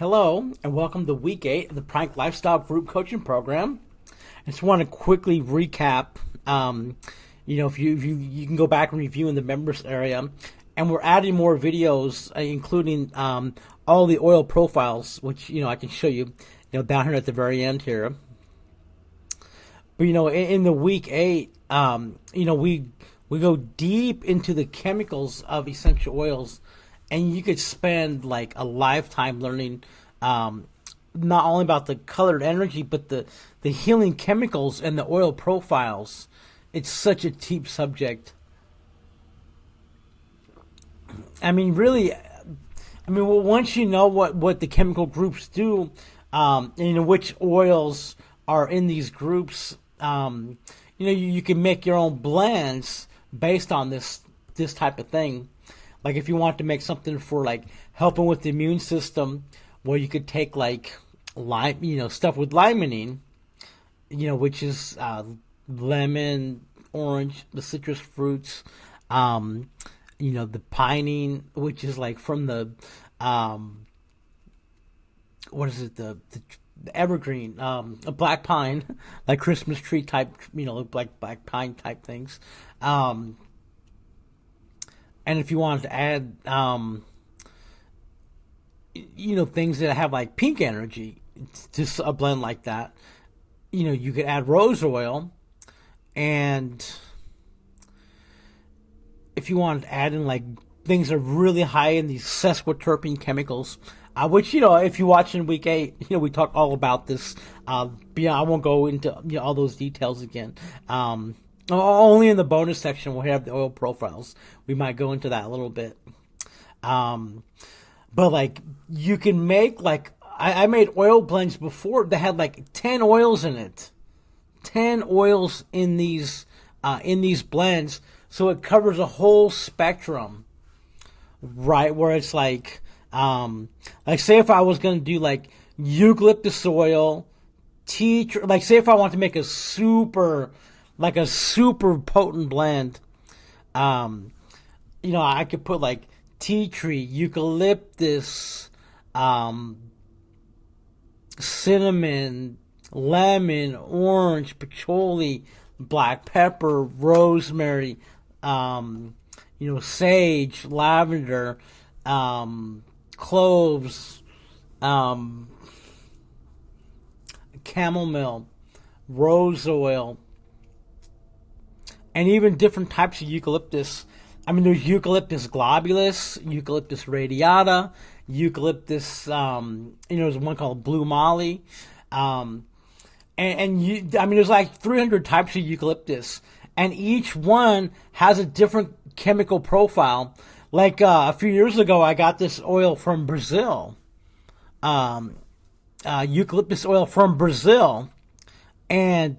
Hello, and welcome to week 8 of the Prank Lifestyle Group Coaching Program. I just want to quickly recap. If you can go back and review in the members area, and we're adding more videos, including all the oil profiles, which I can show you, down here at the very end here. But in the week 8, we go deep into the chemicals of essential oils. And you could spend like a lifetime learning not only about the colored energy, but the healing chemicals and the oil profiles. It's such a deep subject. Once you know what the chemical groups do, and which oils are in these groups, you can make your own blends based on this type of thing. Like if you want to make something for like helping with the immune system, well, you could take like lime, stuff with limonene, which is lemon, orange, the citrus fruits, the pinene, which is like from the the evergreen, a black pine, like Christmas tree type, like black pine type things. And if you wanted to add, things that have like pink energy to a blend like that, you could add rose oil. And if you wanted to add in like things that are really high in these sesquiterpene chemicals, which, if you watch in week 8, we talk all about this. I won't go into all those details again. Only in the bonus section we'll have the oil profiles. We might go into that a little bit. But like you can make like I made oil blends before that had like 10 oils in it. 10 oils in these blends, so it covers a whole spectrum. Right, where it's like say if I was going to do like eucalyptus oil, tea tree, like say if I want to make a super potent blend, I could put like tea tree, eucalyptus, cinnamon, lemon, orange, patchouli, black pepper, rosemary, sage, lavender, cloves, chamomile, rose oil, and even different types of eucalyptus. There's Eucalyptus globulus, Eucalyptus radiata, Eucalyptus, there's one called Blue Molly. There's like 300 types of eucalyptus, and each one has a different chemical profile. Like a few years ago, I got this oil from Brazil, eucalyptus oil from Brazil, and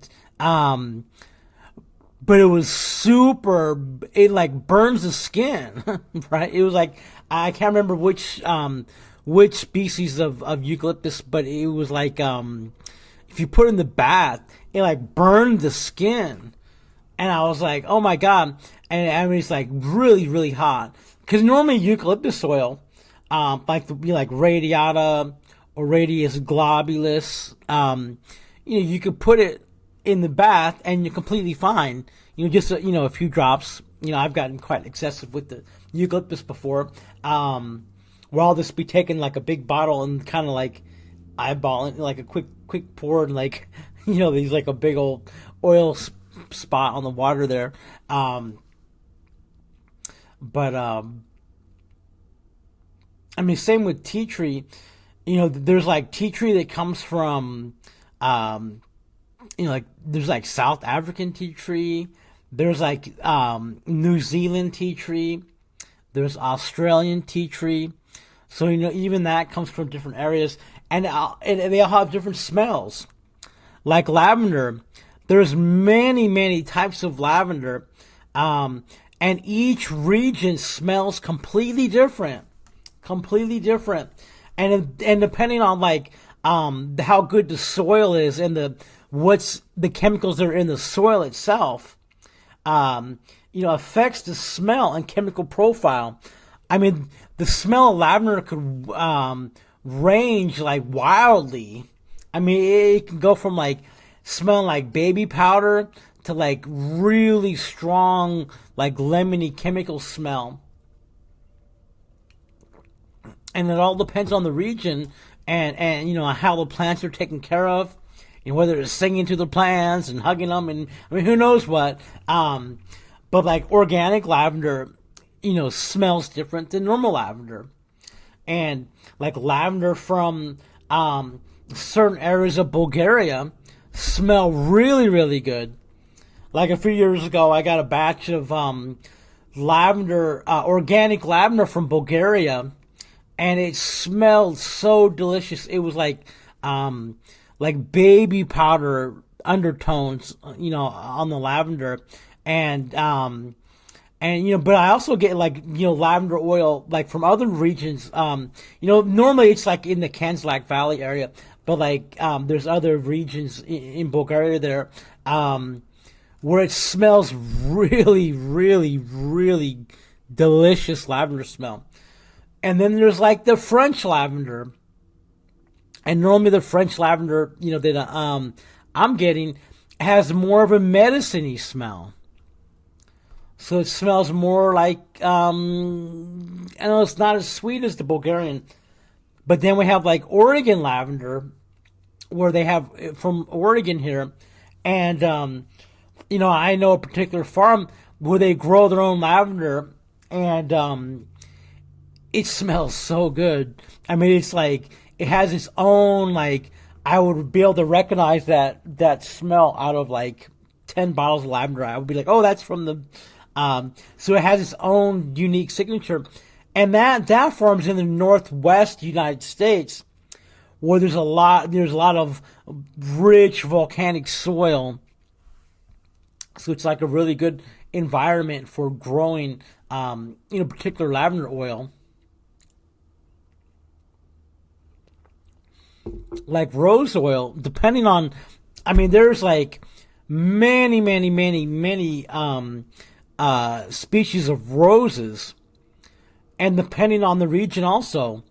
but it was super, it like burns the skin, right? It was like, I can't remember which species of eucalyptus, but it was like, if you put it in the bath, it like burned the skin. And I was like, oh my God. And it's like really, really hot. Cause normally eucalyptus oil, like radiata or radius globulus, you could put it in the bath and you're completely fine. Just a few drops. I've gotten quite excessive with the eucalyptus before. Where I'll just be taking like a big bottle and kind of like eyeballing, like a quick pour, and like these like a big old oil spot on the water there. Same with tea tree. There's like tea tree that comes from there's like South African tea tree, there's like New Zealand tea tree, there's Australian tea tree. So even that comes from different areas, and they all have different smells. Like lavender, there's many types of lavender, and each region smells completely different, and depending on like how good the soil is and what's the chemicals that are in the soil itself, affects the smell and chemical profile. The smell of lavender could range like wildly. I mean, it can go from like smelling like baby powder to like really strong, like lemony chemical smell. And it all depends on the region and you know how the plants are taken care of, and whether it's singing to the plants and hugging them, and I mean who knows what. But like organic lavender, you know, smells different than normal lavender, and like lavender from certain areas of Bulgaria smell really really good. Like a few years ago, I got a batch of lavender, organic lavender from Bulgaria, and it smelled so delicious. It was like baby powder undertones, you know, on the lavender, and and you know, but I also get like you know lavender oil like from other regions. You know, normally it's like in the Kanzlak Valley area, but like there's other regions in Bulgaria there. Where it smells really, really, really delicious lavender smell. And then there's like the French lavender. And normally the French lavender, you know, that I'm getting has more of a medicine-y smell. So it smells more like, I know it's not as sweet as the Bulgarian. But then we have like Oregon lavender, where they have from Oregon here. And, you know, I know a particular farm where they grow their own lavender, and it smells so good. I mean, it's like it has its own like I would be able to recognize that smell out of like 10 bottles of lavender. I would be like, oh, that's from the. So it has its own unique signature, and that farm's in the Northwest United States, where there's a lot of rich volcanic soil. So it's like a really good environment for growing, you know, particular lavender oil. Like rose oil, depending on, I mean, there's like many, many, many, many species of roses, and depending on the region also,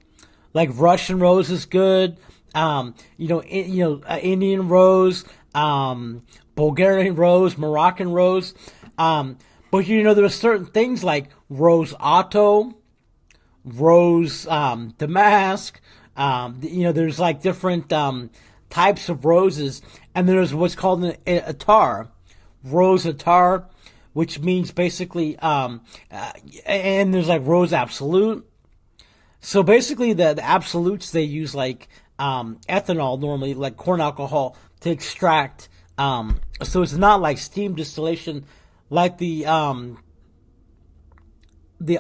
like Russian rose is good. Indian rose. Bulgarian rose, Moroccan rose, but you know there's certain things like rose otto, rose damask. You know there's like different types of roses, and there's what's called an attar, rose attar, which means basically, and there's like rose absolute. So basically, the absolutes they use like ethanol normally, like corn alcohol, to extract. So it's not like steam distillation, like the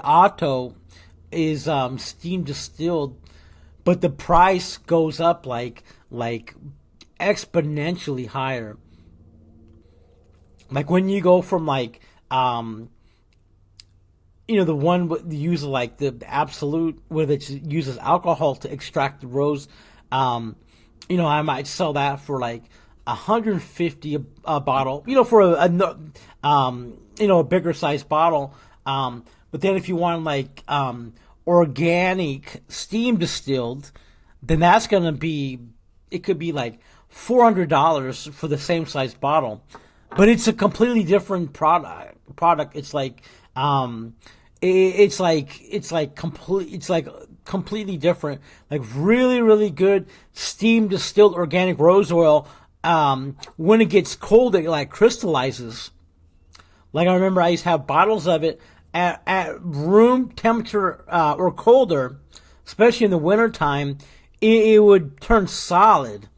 Otto is steam distilled, but the price goes up like exponentially higher. Like when you go from like you know the one with use like the absolute where it uses alcohol to extract the rose, you know I might sell that for like 150 a bottle, you know, for a you know a bigger size bottle. But then if you want like organic steam distilled, then that's gonna be it could be like $400 for the same size bottle. But it's a completely different product. It's like it's like completely different. Like really really good steam distilled organic rose oil. When it gets cold, it like crystallizes. Like I remember I used to have bottles of it at room temperature or colder, especially in the wintertime, it would turn solid.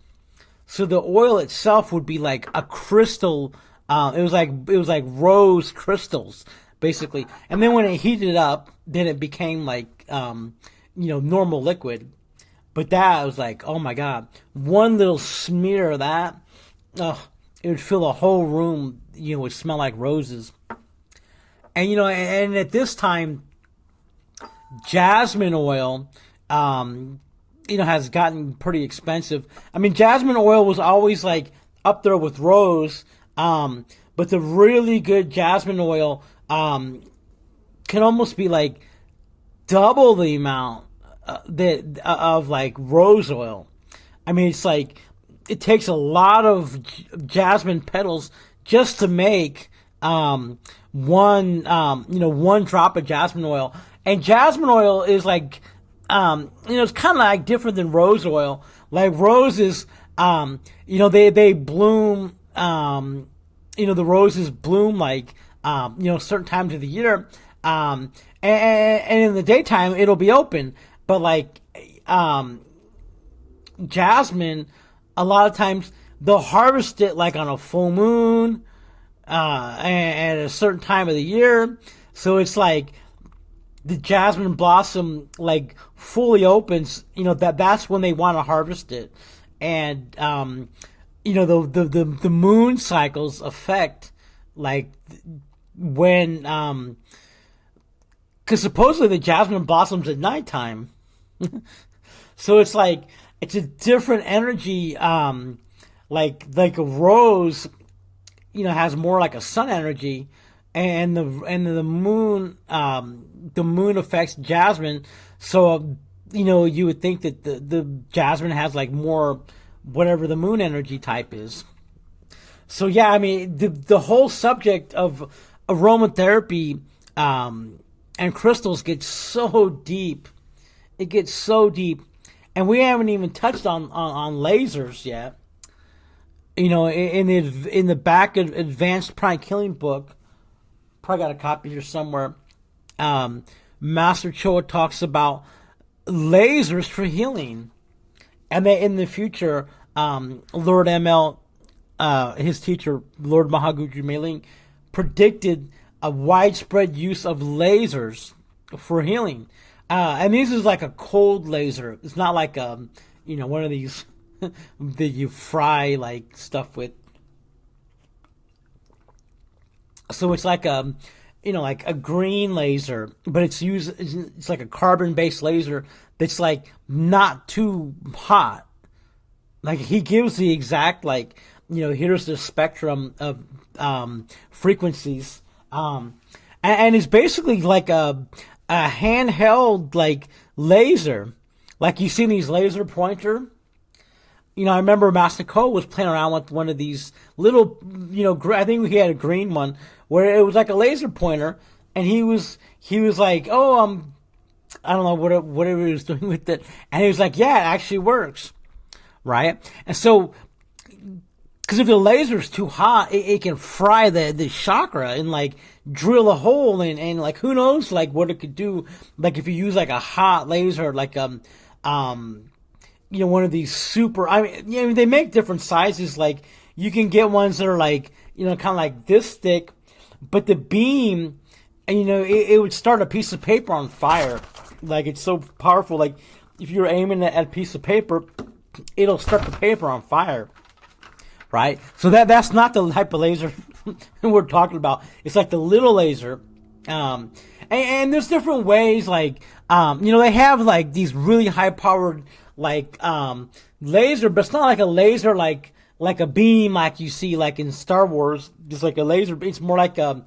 So the oil itself would be like a crystal. It was like rose crystals basically. And then when it heated up, then it became like normal liquid. But that was like, oh my god, one little smear of that, it would fill a whole room. It would smell like roses. And and at this time, jasmine oil, has gotten pretty expensive. I mean, jasmine oil was always like up there with rose, but the really good jasmine oil can almost be like double the amount of like rose oil. I mean, it's like it takes a lot of jasmine petals just to make one drop of jasmine oil. And jasmine oil is like it's kind of like different than rose oil. Like roses, they bloom. The roses bloom like certain times of the year. And in the daytime it'll be open, but like jasmine, a lot of times they'll harvest it like on a full moon, at a certain time of the year. So it's like the jasmine blossom like fully opens. That's when they want to harvest it, and the moon cycles affect like when because supposedly the jasmine blossoms at nighttime. So it's like it's a different energy. Like a rose, has more like a sun energy, and the moon affects jasmine. So you would think that the jasmine has like more whatever the moon energy type is. So yeah, I mean the whole subject of aromatherapy and crystals gets so deep. It gets so deep, and we haven't even touched on lasers yet. In the back of Advanced Pranic Healing book, probably got a copy here somewhere. Master Choa talks about lasers for healing, and that in the future, Lord ML, his teacher, Lord Mahaguru Mailing, predicted a widespread use of lasers for healing. And this is like a cold laser. It's not like one of these that you fry like stuff with. So it's like like a green laser, but it's like a carbon-based laser that's like not too hot. Like he gives the exact here's the spectrum of frequencies, and it's basically like a handheld like laser, like you see these laser pointer. I remember Master Ko was playing around with one of these little, I think he had a green one where it was like a laser pointer, and he was like, I don't know whatever he was doing with it, and he was like, yeah, it actually works, right? And so, because if the laser's too hot, it can fry the chakra and like drill a hole, and like who knows like what it could do, like if you use like a hot laser, like one of these super. They make different sizes. Like you can get ones that are like kind of like this thick, but the beam, it would start a piece of paper on fire. Like it's so powerful. Like if you're aiming at a piece of paper, it'll start the paper on fire. Right? So that's not the type of laser we're talking about. It's like the little laser. And there's different ways, like, they have like these really high powered like laser, but it's not like a laser like a beam like you see like in Star Wars, just like a laser. It's more like a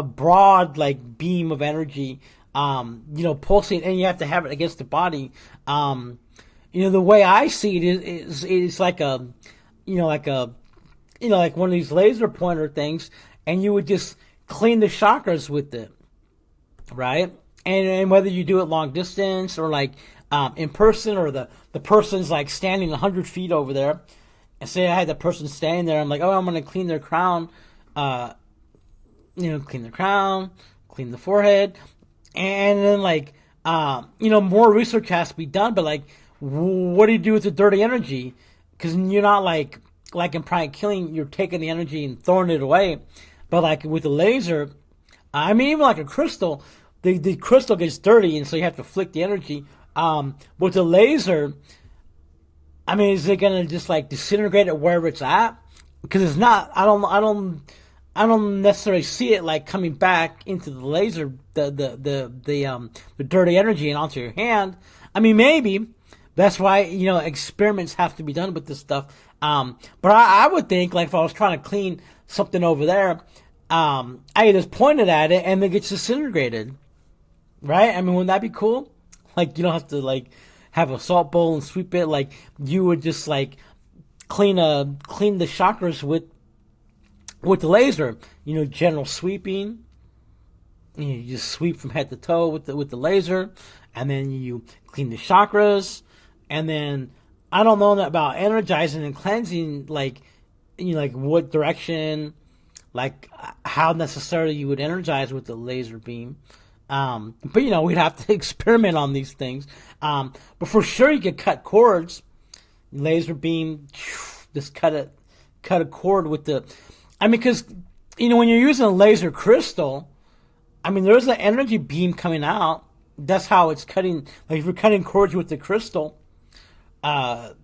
broad like beam of energy, pulsing, and you have to have it against the body. The way I see it is like a like one of these laser pointer things, and you would just clean the chakras with it, right? And whether you do it long distance or like in person, or the person's like standing 100 feet over there, and say I had the person standing there, I'm like, I'm going to clean their crown, clean the crown, clean the forehead, and then like, more research has to be done, but like, what do you do with the dirty energy? Because you're not like in pranic healing, you're taking the energy and throwing it away. But like with the laser, even like a crystal, the crystal gets dirty, and so you have to flick the energy. With the laser, is it gonna just like disintegrate it wherever it's at? Because it's not. I don't necessarily see it like coming back into the laser, the dirty energy and onto your hand. Maybe. That's why, experiments have to be done with this stuff. But I would think, like, if I was trying to clean something over there, I just pointed at it and it gets disintegrated. Right? Wouldn't that be cool? Like you don't have to like have a salt bowl and sweep it. Like you would just like clean the chakras with the laser. You know, general sweeping. You just sweep from head to toe with the laser, and then you clean the chakras, and then I don't know about energizing and cleansing, like like what direction, like how necessarily you would energize with the laser beam. But we'd have to experiment on these things. But for sure, you could cut cords, laser beam, just cut a cord with the. I mean, because when you're using a laser crystal. I mean, there's an energy beam coming out. That's how it's cutting. Like if you're cutting cords with the crystal, then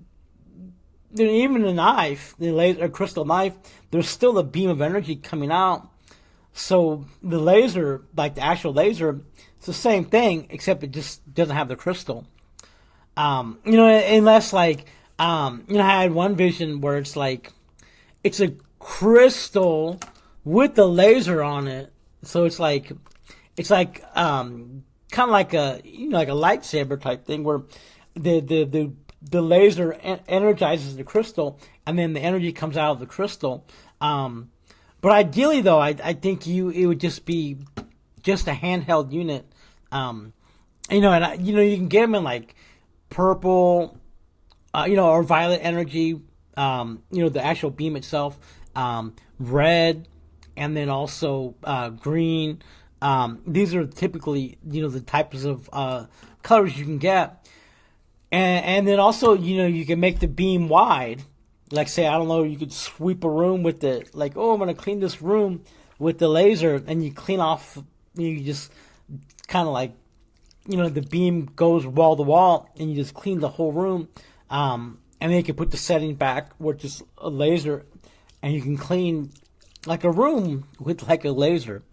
even a knife, the laser crystal knife, there's still a beam of energy coming out. So the laser, like the actual laser, it's the same thing, except it just doesn't have the crystal. Unless like, I had one vision where it's like, it's a crystal with the laser on it. So it's like kind of like a like a lightsaber type thing where the laser energizes the crystal and then the energy comes out of the crystal. But ideally though, I think it would just be just a handheld unit. You can get them in like purple, or violet energy. The actual beam itself, red. And then also green. These are typically, the types of colors you can get. And then also, you can make the beam wide. Like, say, I don't know, you could sweep a room with the, like, I'm going to clean this room with the laser. And you clean off, you just kind of like, the beam goes wall to wall. And you just clean the whole room. And then you can put the setting back where it's just a laser. And you can clean like a room with like a laser.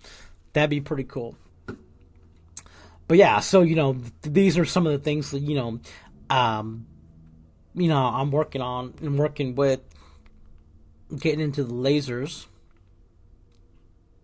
That'd be pretty cool. But so these are some of the things that I'm working on and working with, getting into the lasers.